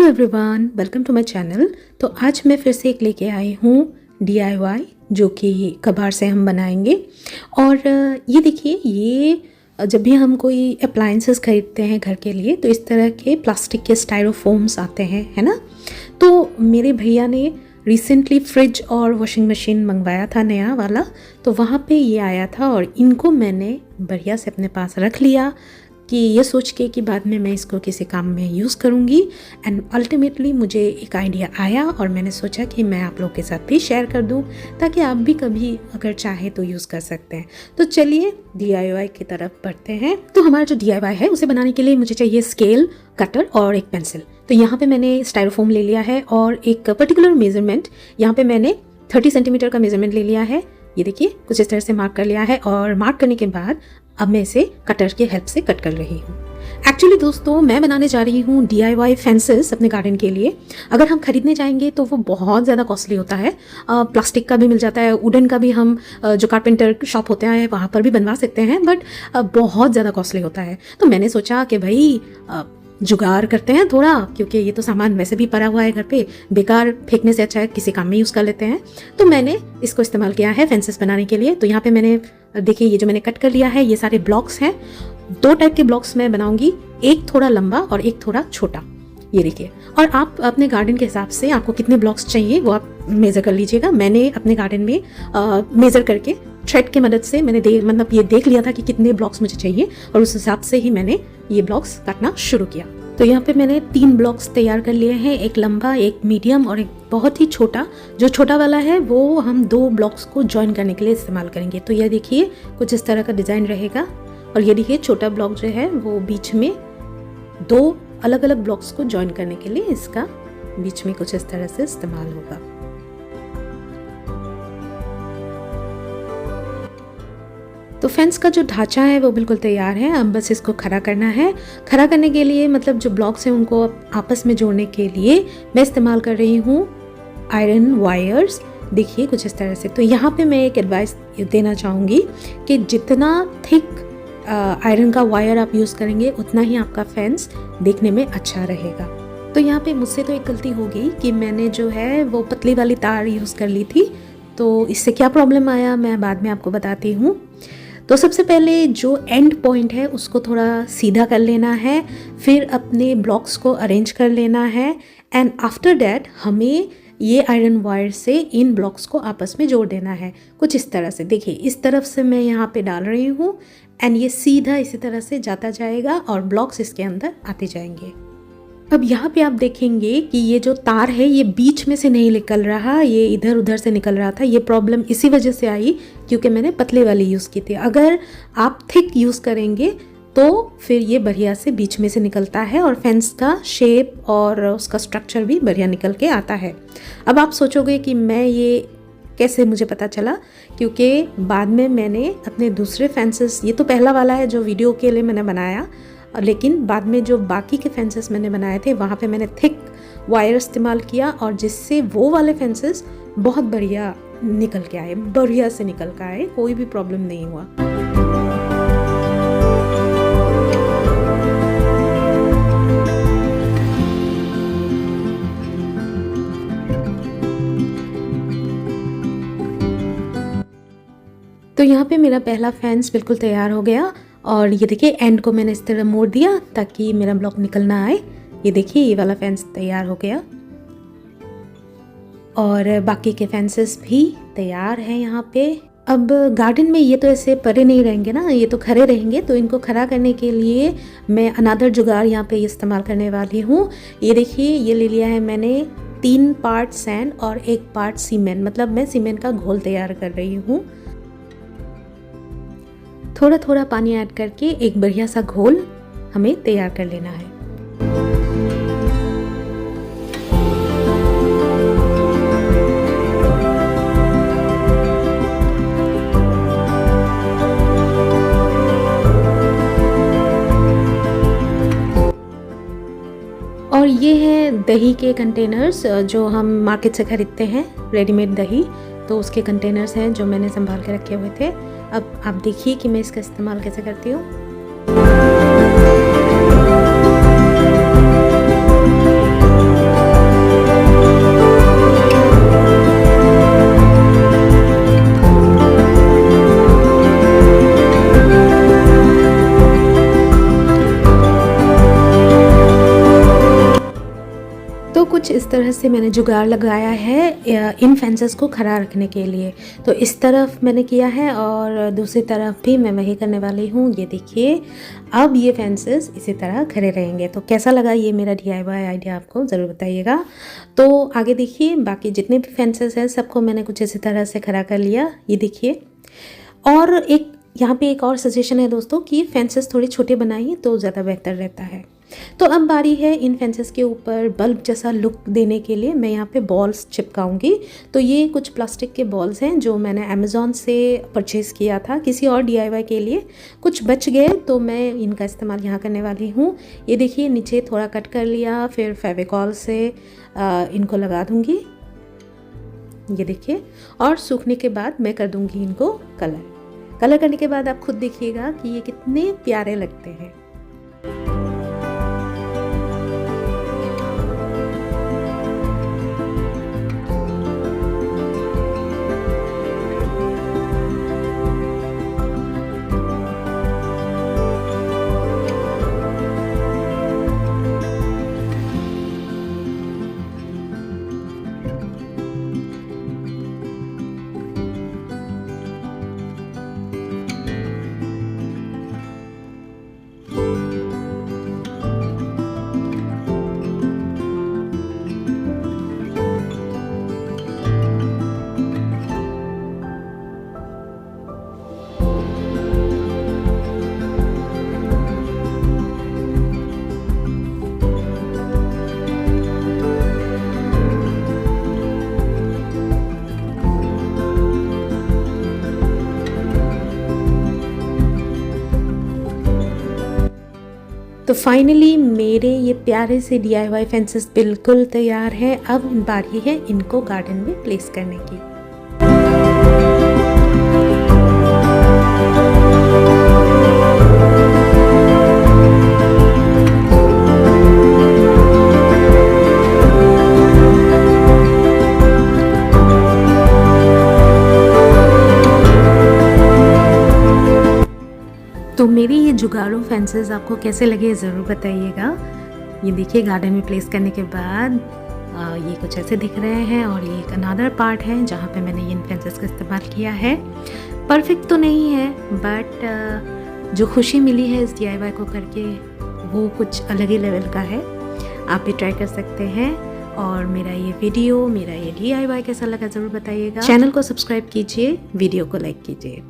Hello everyone, welcome to my channel. तो आज मैं फिर से एक लेके आई हूँ DIY, जो कि कबाड़ से हम बनाएंगे। और ये देखिए, ये जब भी हम कोई अप्लायंसेस खरीदते हैं घर के लिए तो इस तरह के प्लास्टिक के स्टाइरोफोम्स आते हैं, है ना। तो मेरे भैया ने रिसेंटली फ्रिज और वॉशिंग मशीन मंगवाया था नया वाला, तो वहाँ पे ये आया था और इनको मैंने बढ़िया से अपने पास रख लिया कि ये सोच के कि बाद में मैं इसको किसी काम में यूज़ करूँगी। एंड अल्टीमेटली मुझे एक आइडिया आया और मैंने सोचा कि मैं आप लोगों के साथ भी शेयर कर दूँ, ताकि आप भी कभी अगर चाहे तो यूज़ कर सकते हैं। तो चलिए DIY की तरफ बढ़ते हैं। तो हमारा जो DIY है उसे बनाने के लिए मुझे चाहिए स्केल, कटर और एक पेंसिल। तो यहाँ पे मैंने स्टाइरोफोम ले लिया है और एक पर्टिकुलर मेजरमेंट, यहाँ पे मैंने 30 सेंटीमीटर का मेजरमेंट ले लिया है। ये देखिए, कुछ इस तरह से मार्क कर लिया है और मार्क करने के बाद अब मैं इसे कटर की हेल्प से कट कर रही हूँ। एक्चुअली दोस्तों, मैं बनाने जा रही हूँ DIY फेंसेस अपने गार्डन के लिए। अगर हम खरीदने जाएंगे तो वो बहुत ज़्यादा कॉस्टली होता है। प्लास्टिक का भी मिल जाता है, वुडन का भी हम जो कारपेंटर शॉप होते हैं वहाँ पर भी बनवा सकते हैं, बट बहुत ज़्यादा कॉस्टली होता है। तो मैंने सोचा कि भाई जुगाड़ करते हैं थोड़ा, क्योंकि ये तो सामान वैसे भी पड़ा हुआ है घर पे, बेकार फेंकने से अच्छा है किसी काम में यूज़ कर लेते हैं। तो मैंने इसको इस्तेमाल किया है फेंसेस बनाने के लिए। तो यहाँ पे मैंने देखिए, ये जो मैंने कट कर लिया है ये सारे ब्लॉक्स हैं। 2 टाइप के ब्लॉक्स मैं बनाऊंगी, एक थोड़ा लंबा और एक थोड़ा छोटा। ये देखिए, और आप अपने गार्डन के हिसाब से आपको कितने ब्लॉक्स चाहिए वो आप मेज़र कर लीजिएगा। मैंने अपने गार्डन में मेज़र करके थ्रेड की मदद से मैंने ये देख लिया था कि कितने ब्लॉक्स मुझे चाहिए और उस हिसाब से ही मैंने ये ब्लॉक्स काटना शुरू किया। तो यहाँ पे मैंने 3 ब्लॉक्स तैयार कर लिए हैं, एक लंबा, एक मीडियम और एक बहुत ही छोटा। जो छोटा वाला है वो हम 2 ब्लॉक्स को जॉइन करने के लिए इस्तेमाल करेंगे। तो यह देखिए, कुछ इस तरह का डिज़ाइन रहेगा। और ये देखिए, छोटा ब्लॉक जो है वो बीच में 2 अलग अलग ब्लॉक्स को जॉइन करने के लिए इसका बीच में कुछ इस तरह से इस्तेमाल होगा। तो फेंस का जो ढांचा है वो बिल्कुल तैयार है। अब बस इसको खड़ा करना है। खड़ा करने के लिए मतलब जो ब्लॉक्स हैं उनको आपस में जोड़ने के लिए मैं इस्तेमाल कर रही हूँ आयरन वायर्स। देखिए, कुछ इस तरह से। तो यहाँ पे मैं एक एडवाइस देना चाहूँगी कि जितना थिक आयरन का वायर आप यूज़ करेंगे उतना ही आपका फेंस देखने में अच्छा रहेगा। तो यहाँ पे मुझसे तो एक गलती हो गई कि मैंने जो है वो पतली वाली तार यूज़ कर ली थी। तो इससे क्या प्रॉब्लम आया मैं बाद में आपको बताती हूँ। तो सबसे पहले जो एंड पॉइंट है उसको थोड़ा सीधा कर लेना है, फिर अपने ब्लॉक्स को अरेंज कर लेना है। एंड आफ्टर डैट हमें ये आयरन वायर से इन ब्लॉक्स को आपस में जोड़ देना है, कुछ इस तरह से। देखिए, इस तरफ से मैं यहाँ पे डाल रही हूँ एंड ये सीधा इसी तरह से जाता जाएगा और ब्लॉक्स इसके अंदर आते जाएंगे। अब यहाँ पे आप देखेंगे कि ये जो तार है ये बीच में से नहीं निकल रहा, ये इधर उधर से निकल रहा था। ये प्रॉब्लम इसी वजह से आई क्योंकि मैंने पतले वाली यूज़ की थी। अगर आप थिक यूज़ करेंगे तो फिर ये बढ़िया से बीच में से निकलता है और फेंस का शेप और उसका स्ट्रक्चर भी बढ़िया निकल के आता है। अब आप सोचोगे कि मैं ये कैसे, मुझे पता चला क्योंकि बाद में मैंने अपने दूसरे फेंसेस, ये तो पहला वाला है जो वीडियो के लिए मैंने बनाया, लेकिन बाद में जो बाकी के फेंसेस मैंने बनाए थे वहाँ पे मैंने थिक वायर इस्तेमाल किया और जिससे वो वाले फेंसेस बहुत बढ़िया निकल के आए, बढ़िया से निकल के आए, कोई भी प्रॉब्लम नहीं हुआ। तो यहाँ पे मेरा पहला फेंस बिल्कुल तैयार हो गया और ये देखिए, एंड को मैंने इस तरह मोड़ दिया ताकि मेरा ब्लॉक निकल ना आए। ये देखिए, ये वाला फेंस तैयार हो गया और बाकी के फेंसेस भी तैयार हैं यहाँ पे। अब गार्डन में ये तो ऐसे परे नहीं रहेंगे ना, ये तो खड़े रहेंगे। तो इनको खड़ा करने के लिए मैं अनादर जुगाड़ यहाँ पे इस्तेमाल करने वाली हूँ। ये देखिए, ये ले लिया है मैंने 3 पार्ट सैंड और 1 पार्ट सीमेंट, मतलब मैं सीमेंट का घोल तैयार कर रही हूँ। थोड़ा थोड़ा पानी ऐड करके एक बढ़िया सा घोल हमें तैयार कर लेना है। और ये है दही के कंटेनर्स जो हम मार्केट से खरीदते हैं, रेडीमेड दही। तो उसके कंटेनर्स हैं जो मैंने संभाल के रखे हुए थे। अब आप देखिए कि मैं इसका इस्तेमाल कैसे करती हूँ। कुछ इस तरह से मैंने जुगाड़ लगाया है इन फेंसेस को खड़ा रखने के लिए। तो इस तरफ मैंने किया है और दूसरी तरफ भी मैं वही करने वाली हूँ। ये देखिए, अब ये फेंसेस इसी तरह खड़े रहेंगे। तो कैसा लगा ये मेरा DIY आइडिया, आपको ज़रूर बताइएगा। तो आगे देखिए, बाकी जितने भी फेंसेस हैं सबको मैंने कुछ इसी तरह से खड़ा कर लिया। ये देखिए, और एक यहाँ पे एक और सजेशन है दोस्तों कि फेंसेस थोड़े छोटे बनाइए तो ज़्यादा बेहतर रहता है। तो अब बारी है इन फेंसेस के ऊपर बल्ब जैसा लुक देने के लिए मैं यहाँ पे बॉल्स चिपकाऊंगी। तो ये कुछ प्लास्टिक के बॉल्स हैं जो मैंने अमेज़ॉन से परचेज़ किया था किसी और DIY के लिए। कुछ बच गए तो मैं इनका इस्तेमाल यहाँ करने वाली हूँ। ये देखिए, नीचे थोड़ा कट कर लिया, फिर फेविकॉल से इनको लगा दूँगी। ये देखिए, और सूखने के बाद मैं कर दूँगी इनको कलर करने के बाद आप खुद देखिएगा कि ये कितने प्यारे लगते हैं। तो फाइनली मेरे ये प्यारे से DIY फेंसेस बिल्कुल तैयार है। अब बारी है इनको गार्डन में प्लेस करने की। तो मेरी ये जुगाड़ू फेंसेस आपको कैसे लगे ज़रूर बताइएगा। ये देखिए, गार्डन में प्लेस करने के बाद ये कुछ ऐसे दिख रहे हैं और ये एक अनदर पार्ट है जहाँ पे मैंने इन फेंसेस का इस्तेमाल किया है। परफेक्ट तो नहीं है बट जो खुशी मिली है इस DIY को करके वो कुछ अलग ही लेवल का है। आप भी ट्राई कर सकते हैं। और मेरा ये DIY कैसा लगा ज़रूर बताइएगा। चैनल को सब्सक्राइब कीजिए, वीडियो को लाइक कीजिए।